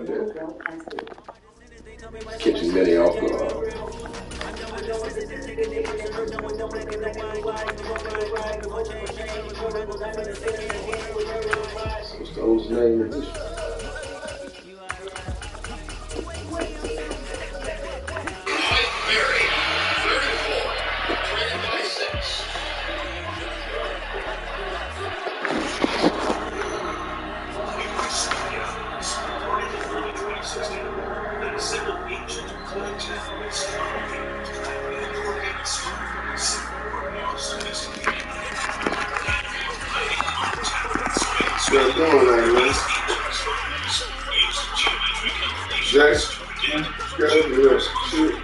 like that. Catching many off guard. What's the oldest name of this? What's going on, man? Jackson, got everywhere. Shit.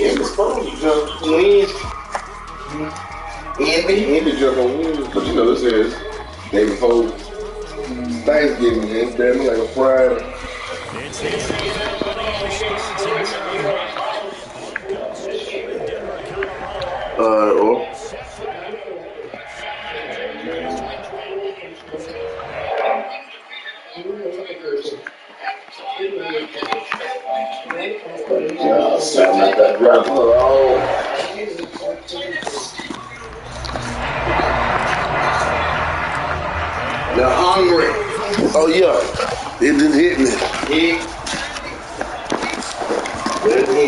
And the phone jump Wednesday. Andy jump on Wednesday. But you know, this is day before Thanksgiving, man. It's damn like a Friday. Sound like that grandpa. Oh. They're hungry. Oh yeah, it just hit me. It hit me.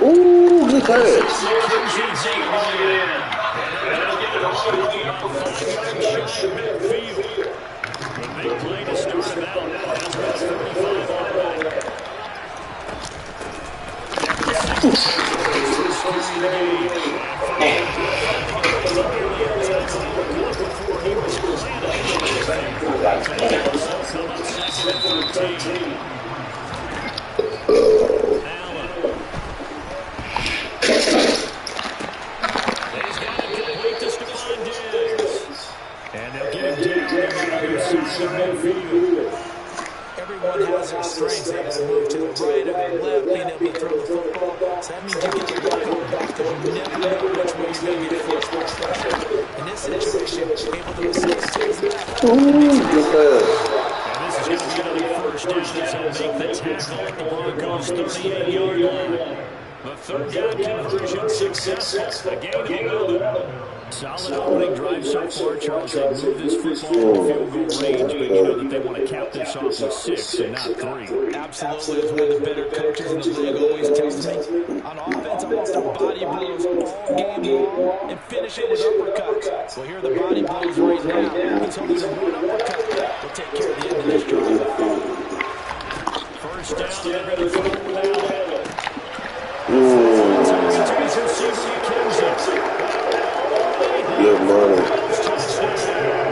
Ooh, good pass. Everyone has their strengths. They can move to the right or the left, being able to throw the football. So that means you get your ball back because you never know which way you're going to get it. In this situation, able to assist. And this is going to be another first down as he'll make the tackle at the Broncos' 38-yard line. The third down conversion successful. A gain of 11. Solid opening drive so far, Charles. They move this football in field goal range, but you know that they want to cap this off with 6 and not 3. Absolutely. As one of the better coaches in the league always tells me, on offense, I want the body blows all game long and finish it with uppercuts. Well, here are the body blows right now. He's hoping to one uppercut will take care of the end of this drive. First down, they're going to throw it without it. Good money.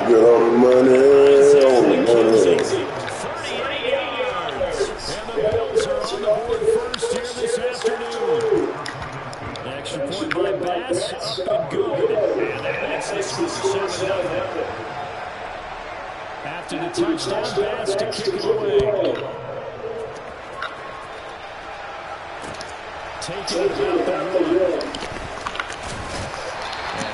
Get all the money. All the money. 38 yards. And the Bills are on the board first here this afternoon. An extra point by Bass. Up and good. And that makes this score 7-0. After the touchdown, Bass to kick it away. Taking it out the run.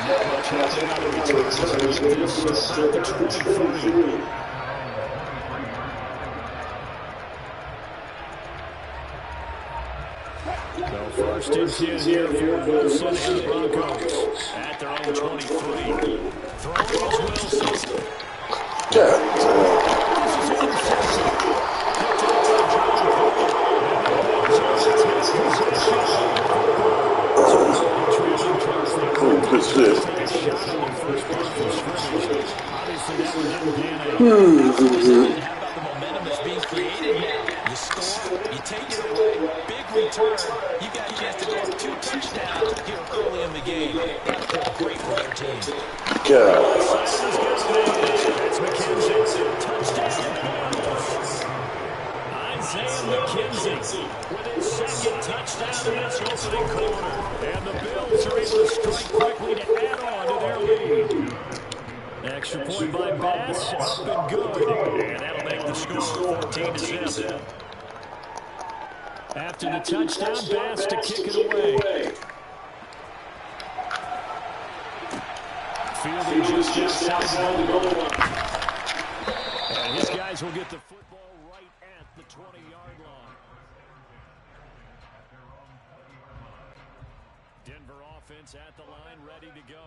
Not much happening on the return. This at the 23. So first and 10 here for Wilson and the Broncos at their own 23. Throwing is Wilson. How about the momentum that's being created now? You score, you take it away, big return. You got a chance to go up 2 touchdowns here early in the game. That's great for their team. That's McKenzie. Touchdown. Isaiah McKenzie with his second touchdown in this opening quarter. And the Bills are able to strike quickly to add on to their lead. Extra Bass up and good. And that'll make the score 14-7. After the touchdown, Bass to kick it away. Fielding just outside the goal line. And his guys will get the football right at the 20-yard line. Denver offense at the line, ready to go.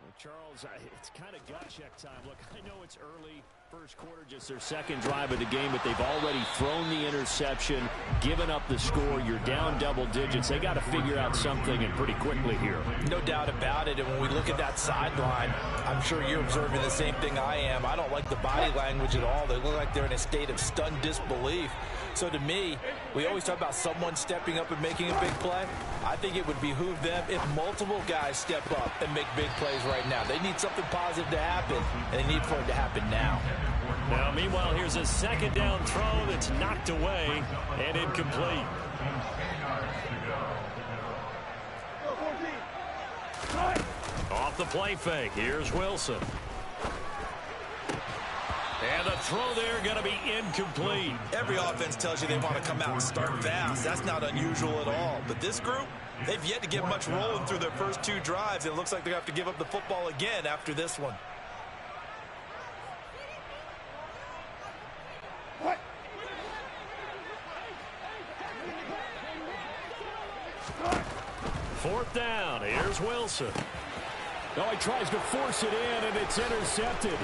Well, Charles, it's kind of gut check time. Look, I know it's early, first quarter, just their second drive of the game, but they've already thrown the interception, given up the score. You're down double digits. They got to figure out something, and pretty quickly here. No doubt about it. And when we look at that sideline, I'm sure you're observing the same thing I am. I don't like the body language at all. They look like they're in a state of stunned disbelief. So to me, we always talk about someone stepping up and making a big play. I think it would behoove them if multiple guys step up and make big plays right now. They need something positive to happen, and they need for it to happen now. Now, meanwhile, here's a second down throw that's knocked away and incomplete. Off the play fake, here's Wilson. And the throw there going to be incomplete. Every offense tells you they want to come out and start fast. That's not unusual at all. But this group, they've yet to get much rolling through their first two drives. It looks like they have to give up the football again after this one. Fourth down, here's Wilson. Oh, he tries to force it in, and it's intercepted.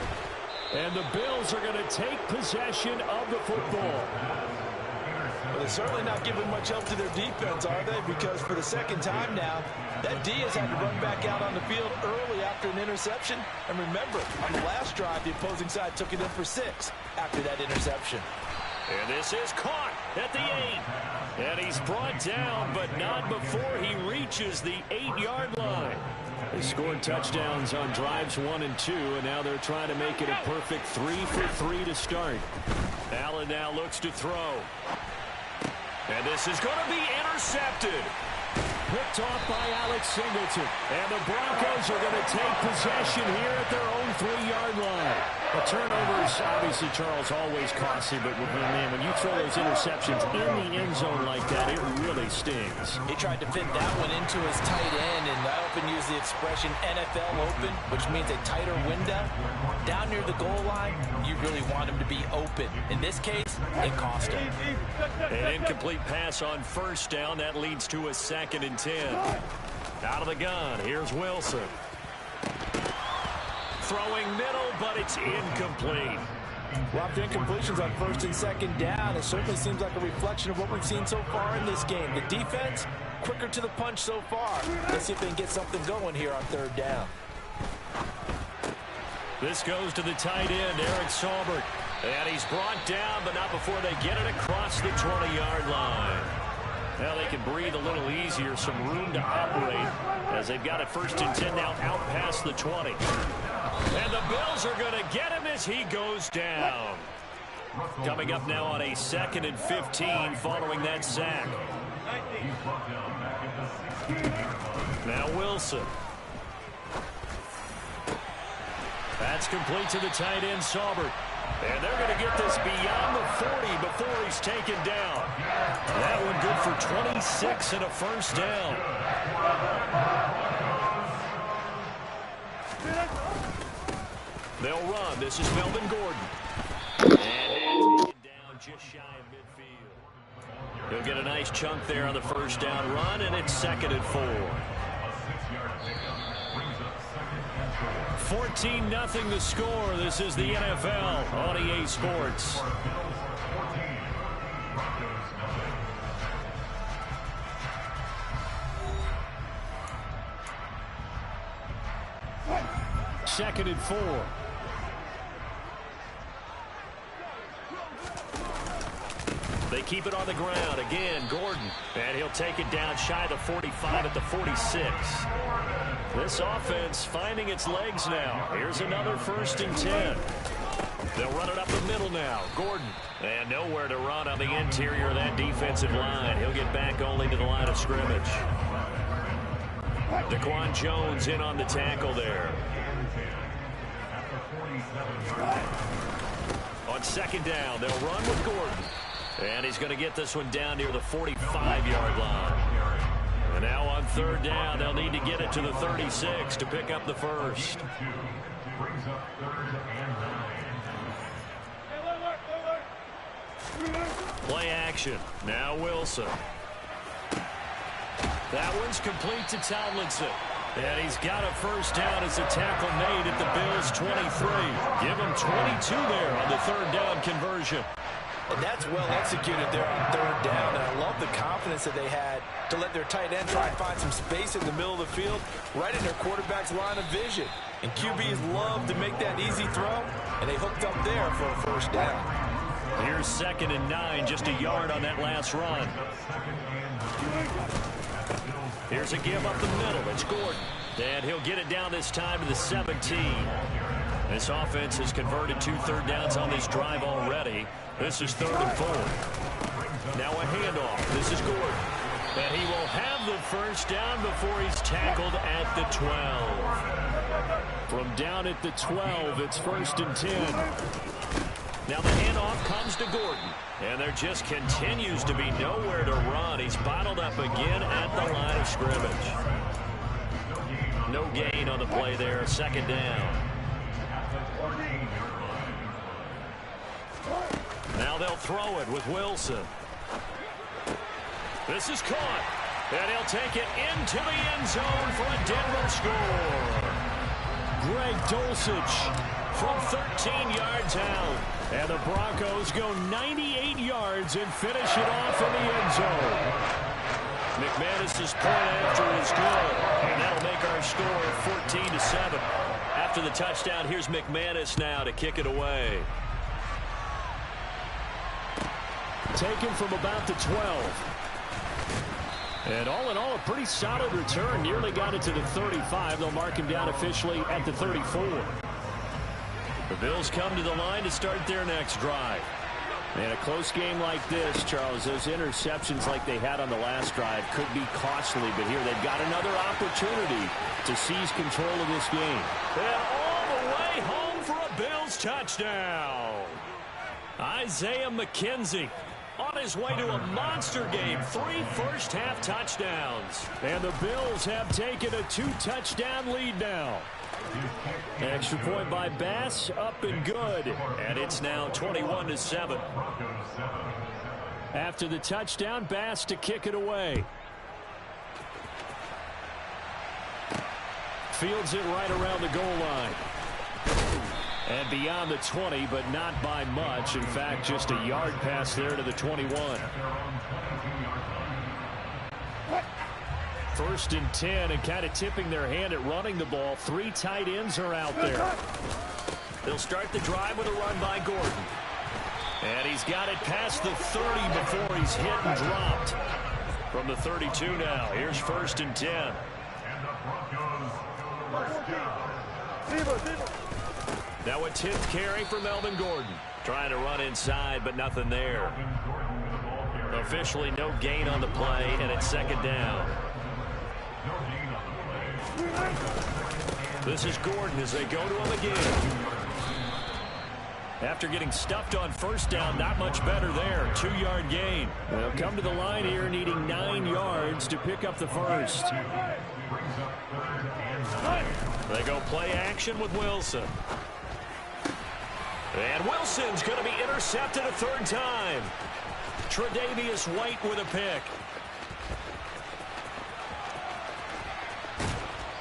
And the Bills are going to take possession of the football. Well, they're certainly not giving much help to their defense, are they? Because for the second time now, that D has had to run back out on the field early after an interception. And remember, on the last drive, the opposing side took it in for 6 after that interception. And this is caught at the 8. And he's brought down, but not before he reaches the 8-yard line. They scored touchdowns on drives 1 and 2, and now they're trying to make it a perfect 3 for 3 to start. Allen now looks to throw. And this is going to be intercepted. Picked off by Alex Singleton. And the Broncos are going to take possession here at their own 3-yard line. The turnovers, obviously, Charles, always costly, but man, when you throw those interceptions in the end zone like that, it really stings. He tried to fit that one into his tight end, and I often use the expression NFL open, which means a tighter window. Down near the goal line, you really want him to be open. In this case, it cost him. An incomplete pass on first down. That leads to a 2nd and 10. Out of the gun, here's Wilson. Throwing middle, but it's incomplete. Well, after incompletions on 1st and 2nd down, it certainly seems like a reflection of what we've seen so far in this game. The defense, quicker to the punch so far. Let's see if they can get something going here on 3rd down. This goes to the tight end, Eric Saubert. And he's brought down, but not before they get it across the 20-yard line. Now they can breathe a little easier, some room to operate as they've got it 1st and 10 now out past the 20. And the Bills are going to get him as he goes down. Coming up now on a 2nd and 15 following that sack. Now Wilson. That's complete to the tight end, Saubert. And they're going to get this beyond the 40 before he's taken down. That one good for 26 and a 1st down. They'll run. This is Melvin Gordon. And taken down just shy of midfield. He'll get a nice chunk there on the 1st down run, and it's 2nd and 4. 14-0 the score. This is the NFL on EA Sports. Second and 4. They keep it on the ground. Again, Gordon. And he'll take it down shy of the 45 at the 46. This offense finding its legs now. Here's another 1st and 10. They'll run it up the middle now. Gordon. And nowhere to run on the interior of that defensive line. He'll get back only to the line of scrimmage. Daquan Jones in on the tackle there. On second down, they'll run with Gordon. And he's going to get this one down near the 45-yard line. And now on third down, they'll need to get it to the 36 to pick up the first. Play action. Now Wilson. That one's complete to Tomlinson. And he's got a first down as a tackle made at the Bills' 23. Give him 22 there on the third down conversion. And that's well executed there on third down. And I love the confidence that they had to let their tight end try and find some space in the middle of the field, right in their quarterback's line of vision. And QBs love to make that easy throw, and they hooked up there for a first down. Here's 2nd and 9, just a yard on that last run. Here's a give up the middle. It's Gordon. And he'll get it down this time to the 17. This offense has converted 2 third downs on this drive already. This is 3rd and 4. Now a handoff. This is Gordon. And he will have the first down before he's tackled at the 12. From down at the 12, it's 1st and 10. Now the handoff comes to Gordon. And there just continues to be nowhere to run. He's bottled up again at the line of scrimmage. No gain on the play there. 2nd down. Now they'll throw it with Wilson. This is caught. And he'll take it into the end zone for a Denver score. Greg Dulcich from 13 yards out. And the Broncos go 98 yards and finish it off in the end zone. McManus's point after is good. And that'll make our score 14-7. After the touchdown, here's McManus now to kick it away. Taken from about the 12. And all in all, a pretty solid return. Nearly got it to the 35. They'll mark him down officially at the 34. The Bills come to the line to start their next drive. And a close game like this, Charles, those interceptions like they had on the last drive could be costly. But here they've got another opportunity to seize control of this game. And all the way home for a Bills touchdown. Isaiah McKenzie on his way to a monster game. 3 first-half touchdowns. And the Bills have taken a 2-touchdown lead now. Extra point by Bass, up and good. And it's now 21-7. After the touchdown, Bass to kick it away. Fields it right around the goal line. And beyond the 20, but not by much. In fact, just a yard pass there to the 21. 1st and 10, and kind of tipping their hand at running the ball. 3 tight ends are out there. They'll start the drive with a run by Gordon. And he's got it past the 30 before he's hit and dropped. From the 32 now, here's 1st and 10. Now a 10th carry for Melvin Gordon. Trying to run inside, but nothing there. Officially no gain on the play, and it's 2nd down. This is Gordon as they go to him again. After getting stuffed on 1st down, not much better there. 2-yard gain. They'll come to the line here needing 9 yards to pick up the first. They go play action with Wilson. And Wilson's going to be intercepted a 3rd time. Tre'Davious White with a pick.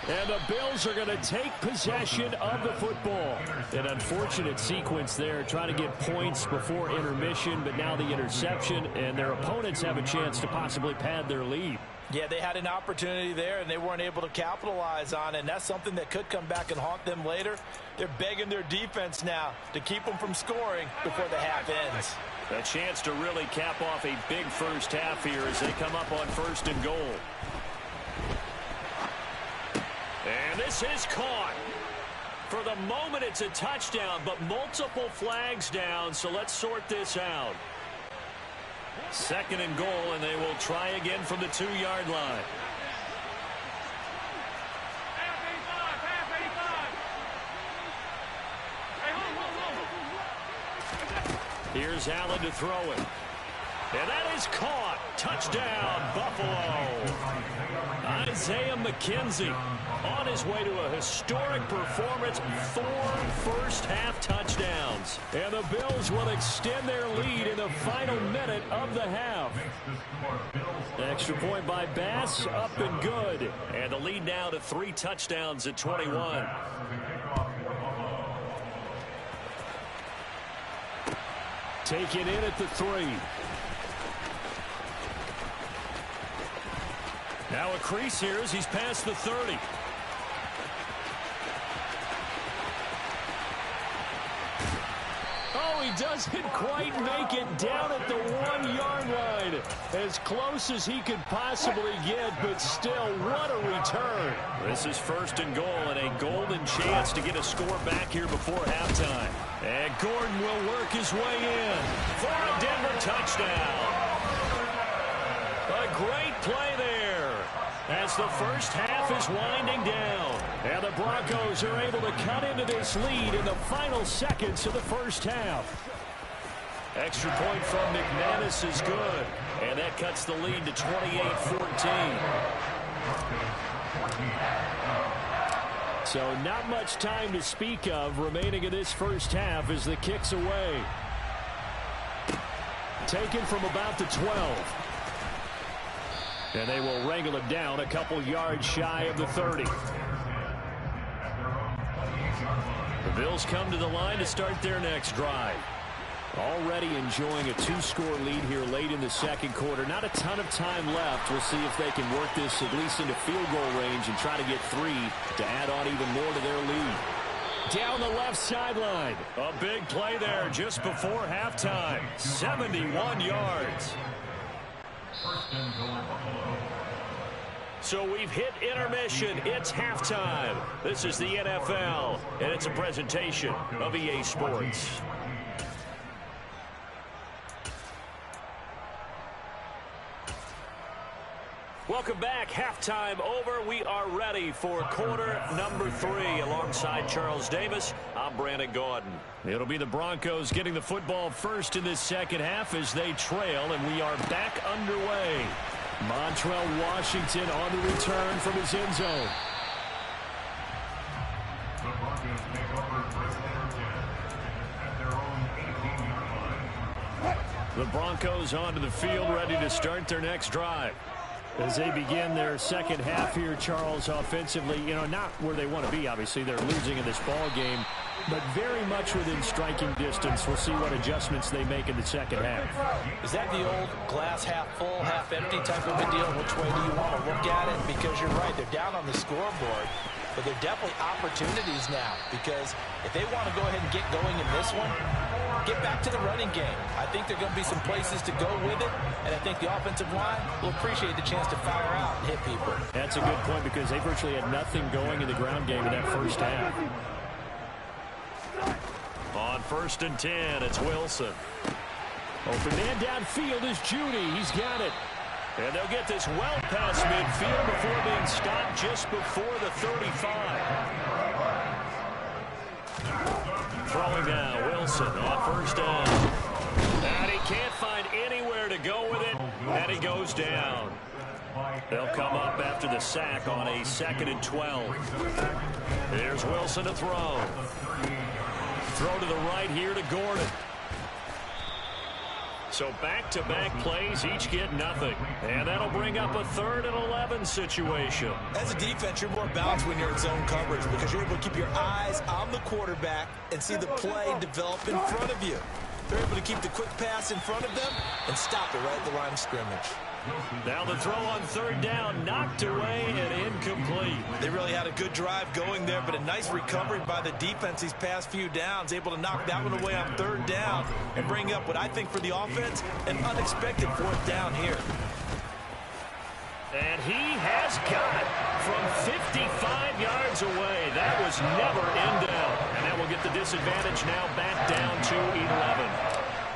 And the Bills are going to take possession of the football. An unfortunate sequence there, trying to get points before intermission, but now the interception, and their opponents have a chance to possibly pad their lead. Yeah, they had an opportunity there, and they weren't able to capitalize on it, and that's something that could come back and haunt them later. They're begging their defense now to keep them from scoring before the half ends. A chance to really cap off a big first half here as they come up on 1st and goal. And this is caught. For the moment, it's a touchdown, but multiple flags down, so let's sort this out. 2nd and goal, and they will try again from the 2-yard line. Here's Allen to throw it. And that is caught. Touchdown, Buffalo. Isaiah McKenzie on his way to a historic performance, 4 first-half touchdowns. And the Bills will extend their lead in the final minute of the half. Extra point by Bass, up and good. And the lead now to 3 touchdowns at 21. Taken in at the 3. Now a crease here as he's past the 30. Oh, he doesn't quite make it down at the 1-yard line. As close as he could possibly get, but still, what a return. This is 1st and goal and a golden chance to get a score back here before halftime. And Gordon will work his way in for a Denver touchdown. A great play there as the first half is winding down. And the Broncos are able to cut into this lead in the final seconds of the first half. Extra point from McManus is good. And that cuts the lead to 28-14. So not much time to speak of remaining in this first half as the kick's away. Taken from about the 12. And they will wrangle it down a couple yards shy of the 30. The Bills come to the line to start their next drive. Already enjoying a 2-score lead here late in the second quarter. Not a ton of time left. We'll see if they can work this at least into field goal range and try to get 3 to add on even more to their lead. Down the left sideline. A big play there just before halftime. 71 yards. So we've hit intermission. It's halftime. This is the NFL, and it's a presentation of EA Sports. Welcome back. Halftime over. We are ready for quarter number 3. Alongside Charles Davis, I'm Brandon Gaudin. It'll be the Broncos getting the football first in this second half as they trail, and we are back underway. Montrell Washington on the return from his end zone. The Broncos take over first and 10 at their own 18-yard line. The Broncos onto the field, ready to start their next drive. As they begin their second half here, Charles, offensively, not where they want to be. Obviously, they're losing in this ball game, but very much within striking distance. We'll see what adjustments they make in the second half. Is that the old glass half full, half empty type of a deal? Which way do you want to look at it? Because you're right, they're down on the scoreboard, but they're definitely opportunities now. Because if they want to go ahead and get going in this one, get back to the running game. I think there are going to be some places to go with it, and I think the offensive line will appreciate the chance to fire out and hit people. That's a good point because they virtually had nothing going in the ground game in that first half. On 1st and 10, it's Wilson. Open man downfield is Judy. He's got it. And they'll get this well past midfield before being stopped just before the 35. Throwing now, Wilson on 1st down. And he can't find anywhere to go with it, and he goes down. They'll come up after the sack on a 2nd and 12. Here's Wilson to throw. Throw to the right here to Gordon. So back-to-back plays, each get nothing. And that'll bring up a 3rd and 11 situation. As a defense, you're more balanced when you're in zone coverage because you're able to keep your eyes on the quarterback and see the play develop in front of you. They're able to keep the quick pass in front of them and stop it right at the line of scrimmage. Now the throw on 3rd down, knocked away and incomplete. They really had a good drive going there, but a nice recovery by the defense these past few downs, able to knock that one away on 3rd down and bring up what I think for the offense, an unexpected 4th down here. And he has got it from 55 yards away. That was never in down. And that will get the disadvantage now back down to 11.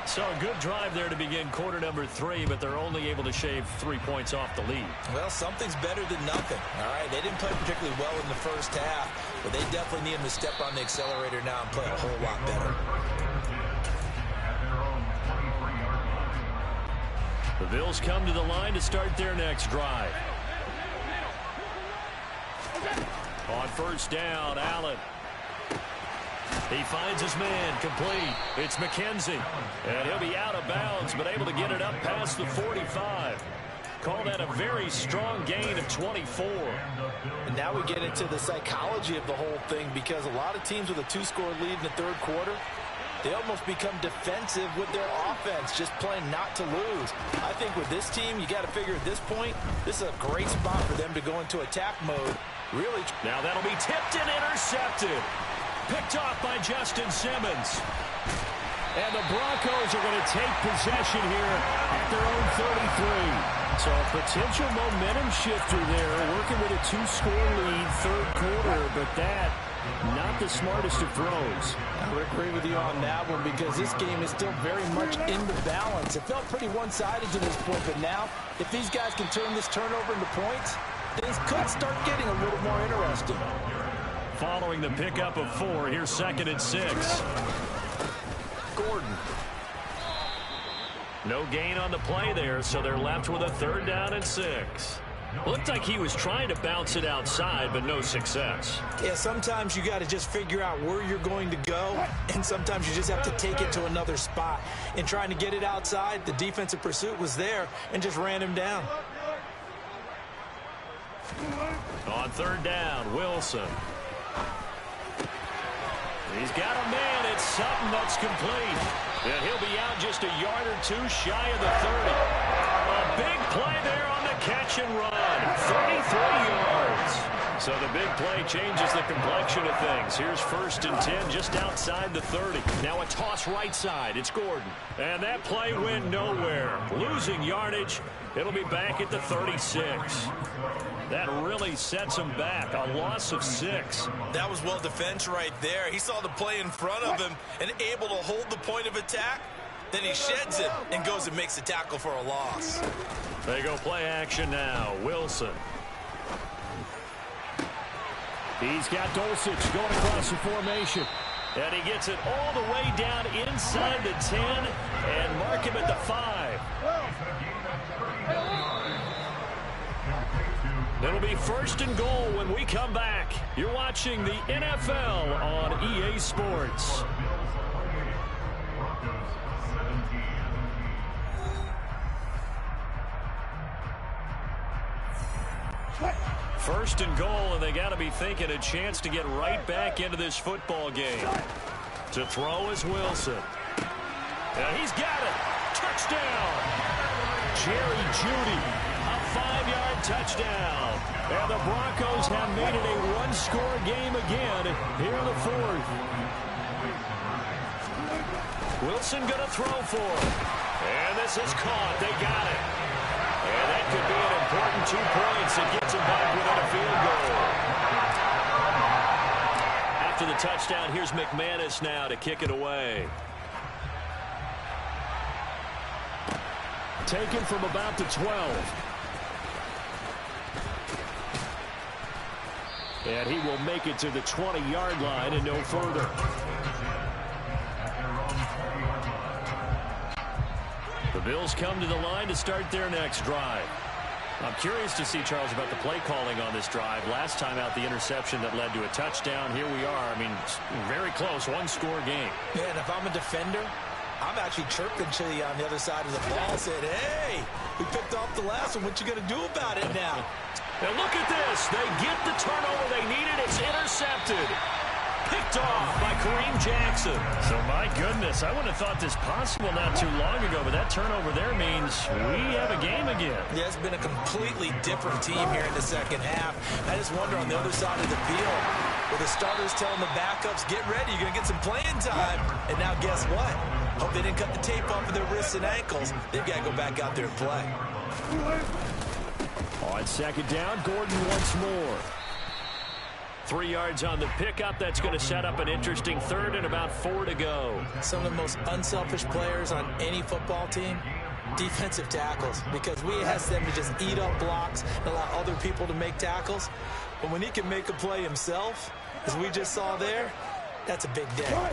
So a good drive there to begin quarter number 3, but they're only able to shave 3 points off the lead. Well, something's better than nothing. All right, they didn't play particularly well in the first half, but they definitely need them to step on the accelerator now and play a whole lot better. At their own The Bills come to the line to start their next drive. On first down, Allen. He finds his man, complete. It's McKenzie. And he'll be out of bounds, but able to get it up past the 45. Call that a very strong gain of 24. And now we get into the psychology of the whole thing, because a lot of teams with a 2-score lead in the third quarter, they almost become defensive with their offense, just playing not to lose. I think with this team, you got to figure at this point, this is a great spot for them to go into attack mode. Really. Now that'll be tipped and intercepted. Picked off by Justin Simmons. And the Broncos are going to take possession here at their own 33. So a potential momentum shifter there, working with a 2-score lead, third quarter, but that, not the smartest of throws. I would agree with you on that one, because this game is still very much in the balance. It felt pretty one-sided to this point, but now, if these guys can turn this turnover into points, things could start getting a little more interesting. Following the pickup of 4, here's 2nd and 6. Gordon. No gain on the play there, so they're left with a 3rd down and 6. Looked like he was trying to bounce it outside, but no success. Yeah, sometimes you got to just figure out where you're going to go, and sometimes you just have to take it to another spot. In trying to get it outside, the defensive pursuit was there and just ran him down. On 3rd down, Wilson. He's got a man. It's Sutton that's complete. And he'll be out just a yard or 2 shy of the 30. A big play there on the catch and run. 33 yards. So the big play changes the complexion of things. Here's 1st and 10 just outside the 30. Now a toss right side. It's Gordon. And that play went nowhere. Losing yardage. It'll be back at the 36. That really sets him back. A loss of 6. That was well defense right there. He saw the play in front of him and able to hold the point of attack. Then he sheds it and goes and makes a tackle for a loss. They go play action now. Wilson. He's got Dulcich going across the formation. And he gets it all the way down inside the 10 and mark him at the 5. It'll be 1st and goal when we come back. You're watching the NFL on EA Sports. First and goal, and they got to be thinking a chance to get right back into this football game. To throw is Wilson. And he's got it. Touchdown. Jerry Jeudy. A 5-yard touchdown. And the Broncos have made it a 1-score game again here in the 4th. Wilson going to throw for him. And this is caught. They got it. And that could be an important 2 points. It gets him back within a field goal. After the touchdown, here's McManus now to kick it away. Taken from about the 12. And he will make it to the 20-yard line and no further. The Bills come to the line to start their next drive. I'm curious to see, Charles, about the play calling on this drive. Last time out, the interception that led to a touchdown. Here we are. I mean, very close, 1-score game. Yeah, and if I'm a defender, I'm actually chirping to you on the other side of the ball, saying, hey, we picked off the last one. What you going to do about it now? And look at this. They get the turnover they needed. It's intercepted. Picked off by Kareem Jackson. So, my goodness, I wouldn't have thought this possible not too long ago, but that turnover there means we have a game again. Yeah, it's been a completely different team here in the second half. I just wonder on the other side of the field, with the starters telling the backups, get ready, you're going to get some playing time. And now guess what? Hope they didn't cut the tape off of their wrists and ankles. They've got to go back out there and play. On 2nd down, Gordon once more. 3 yards on the pickup. That's going to set up an interesting 3rd and about 4 to go. Some of the most unselfish players on any football team, defensive tackles, because we ask them to just eat up blocks and allow other people to make tackles. But when he can make a play himself, as we just saw there, that's a big day.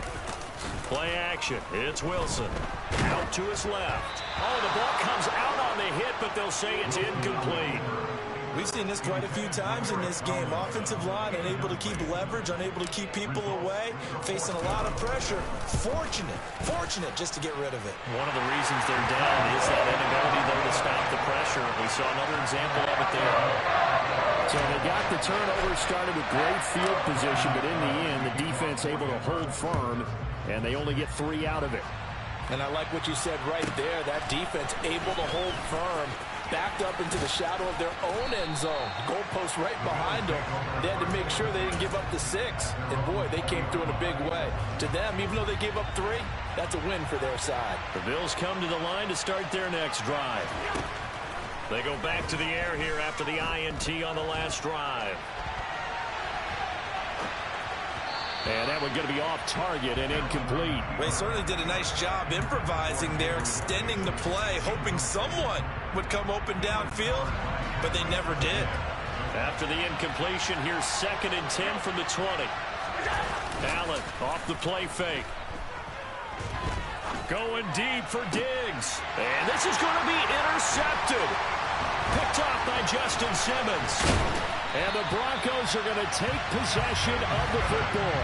Play action. It's Wilson. Out to his left. Oh, the ball comes out on on the hit, but they'll say it's incomplete. We've seen this quite a few times in this game. Offensive line unable to keep leverage, unable to keep people away, facing a lot of pressure. Fortunate just to get rid of it. One of the reasons they're down is that inability, though, to stop the pressure. We saw another example of it there. So they got the turnover started with great field position, but in the end, the defense able to hold firm, and they only get 3 out of it. And I like what you said right there. That defense able to hold firm, backed up into the shadow of their own end zone. Goalpost right behind them. They had to make sure they didn't give up the 6. And, boy, they came through in a big way. To them, even though they gave up 3, that's a win for their side. The Bills come to the line to start their next drive. They go back to the air here after the INT on the last drive. And that one going to be off target and incomplete. They certainly did a nice job improvising there, extending the play, hoping someone would come open downfield, but they never did. After the incompletion, here's 2nd and 10 from the 20. Allen off the play fake. Going deep for Diggs. And this is going to be intercepted. Picked off by Justin Simmons. And the Broncos are going to take possession of the football.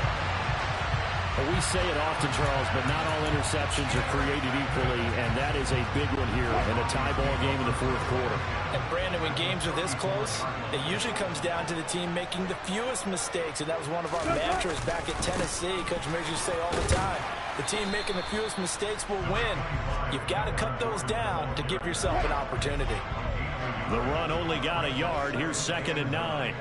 We say it often, Charles, but not all interceptions are created equally, and that is a big one here in a tie ball game in the 4th quarter. And, Brandon, when games are this close, it usually comes down to the team making the fewest mistakes, and that was one of our mantras back at Tennessee. Coach Mears used to say all the time, the team making the fewest mistakes will win. You've got to cut those down to give yourself an opportunity. The run only got a yard. Here's 2nd and 9.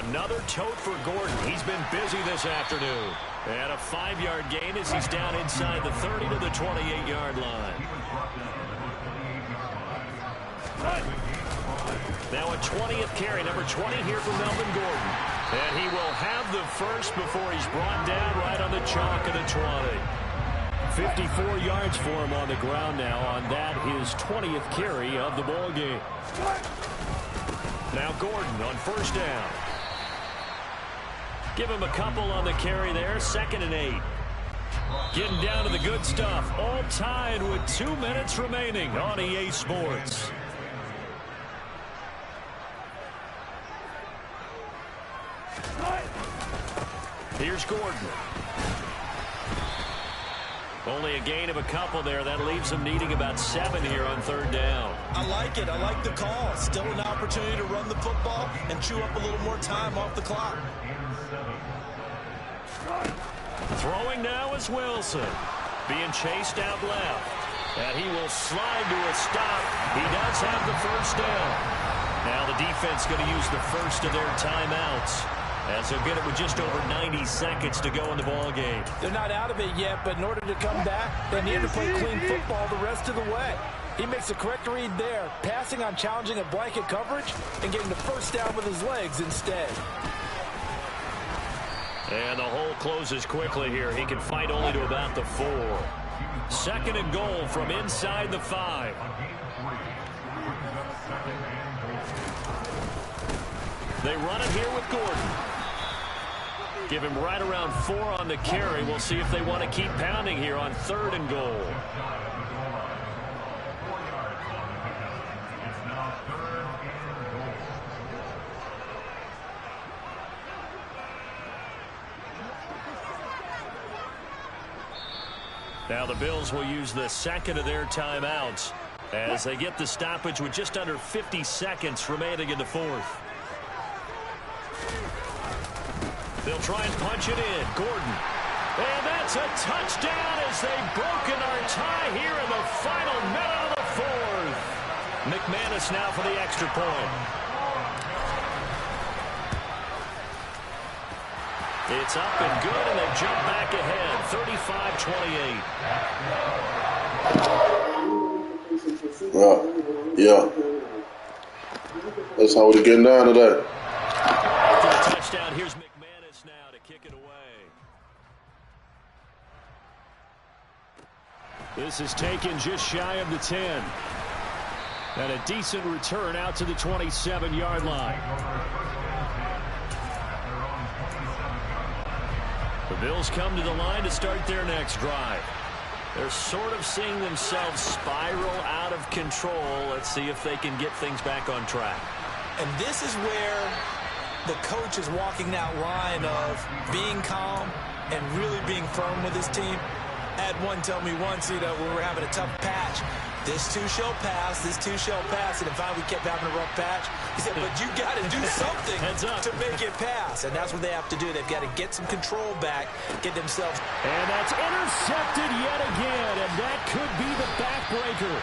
Another tote for Gordon. He's been busy this afternoon. And a 5-yard gain as he's down inside the 30 to the 28-yard line. Now a 20th carry, number 20 here for Melvin Gordon. And he will have the first before he's brought down right on the chalk of the 20. 54 yards for him on the ground now on that, his 20th carry of the ball game. Now Gordon on 1st down. Give him a couple on the carry there. 2nd and 8. Getting down to the good stuff. All tied with 2 minutes remaining on EA Sports. Here's Gordon. Only a gain of a couple there. That leaves them needing about 7 here on 3rd down. I like it. I like the call. Still an opportunity to run the football and chew up a little more time off the clock. Throwing now is Wilson. Being chased out left. And he will slide to a stop. He does have the 1st down. Now the defense going to use the first of their timeouts, as they'll get it with just over 90 seconds to go in the ball game. They're not out of it yet, but in order to come back, they need to play clean football the rest of the way. He makes the correct read there, passing on challenging a blanket coverage and getting the 1st down with his legs instead. And the hole closes quickly here. He can fight only to about the 4. 2nd and goal from inside the 5. They run it here with Gordon. Give him right around 4 on the carry. We'll see if they want to keep pounding here on 3rd and goal. Now the Bills will use the 2nd of their timeouts as they get the stoppage with just under 50 seconds remaining in the 4th. They'll try and punch it in. Gordon. And that's a touchdown as they've broken our tie here in the final minute of the 4th. McManus now for the extra point. It's up and good, and they jump back ahead, 35-28. Yeah. That's how we're getting down today. After the touchdown, here's McManus now to kick it away. This is taken just shy of the 10. And a decent return out to the 27-yard line. The Bills come to the line to start their next drive. They're sort of seeing themselves spiral out of control. Let's see if they can get things back on track. And this is where the coach is walking that line of being calm and really being firm with his team. I had one tell me once, when we were having a tough patch, this too shall pass, this too shall pass. And finally we kept having a rough patch. He said, but you got to do something to make it pass. And that's what they have to do. They've got to get some control back, get themselves. And that's intercepted yet again. And that could be the backbreaker.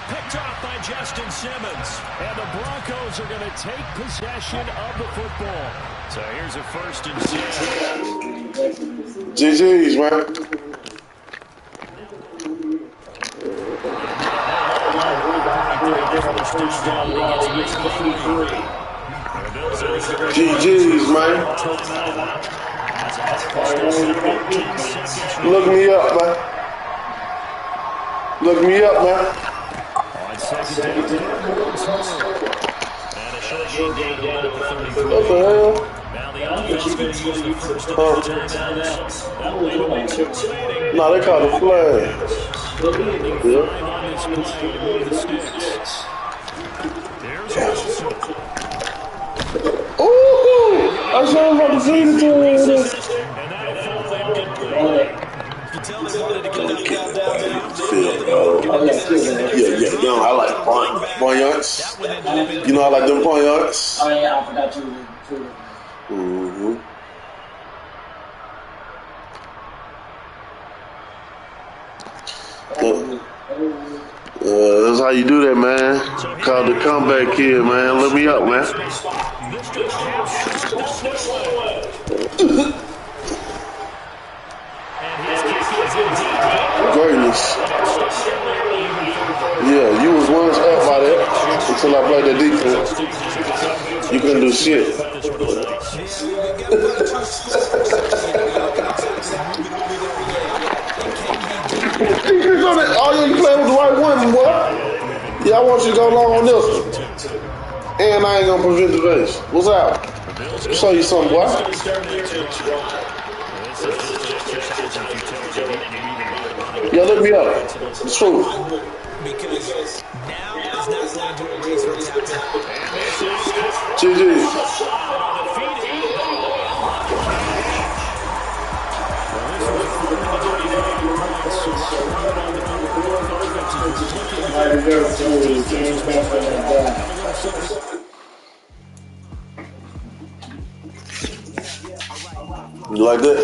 Picked off by Justin Simmons. And the Broncos are going to take possession of the football. So here's a 1st and 10. GG's, man. GG's, man. Look me up, man. Look me up, man. What the hell? Now the offense is going to use the first of the timeouts. That'll leave them with 2 remaining. No, they called a flag. Yeah. 5 on this play to move the sticks. There's Wilson. Ooh! I saw him about to see the two. And that'll fall incomplete. You tell they wanted to get that guy down. Yeah. No, I like poignants. You know I like them poignants. Oh yeah, I forgot to. Mm-hmm. That's how you do that, man. Called the comeback kid, man. Look me up, man. Greatness. Yeah, you was once up by that until I played that defense. You couldn't do shit. Oh, yeah, you playing with the right one, boy. Yeah, I want you to go long on this one. And I ain't gonna prevent the base. What's up? Show you something, boy. Yeah, look me up. The truth. Because now is not going to erase what's happened. GG. You like that?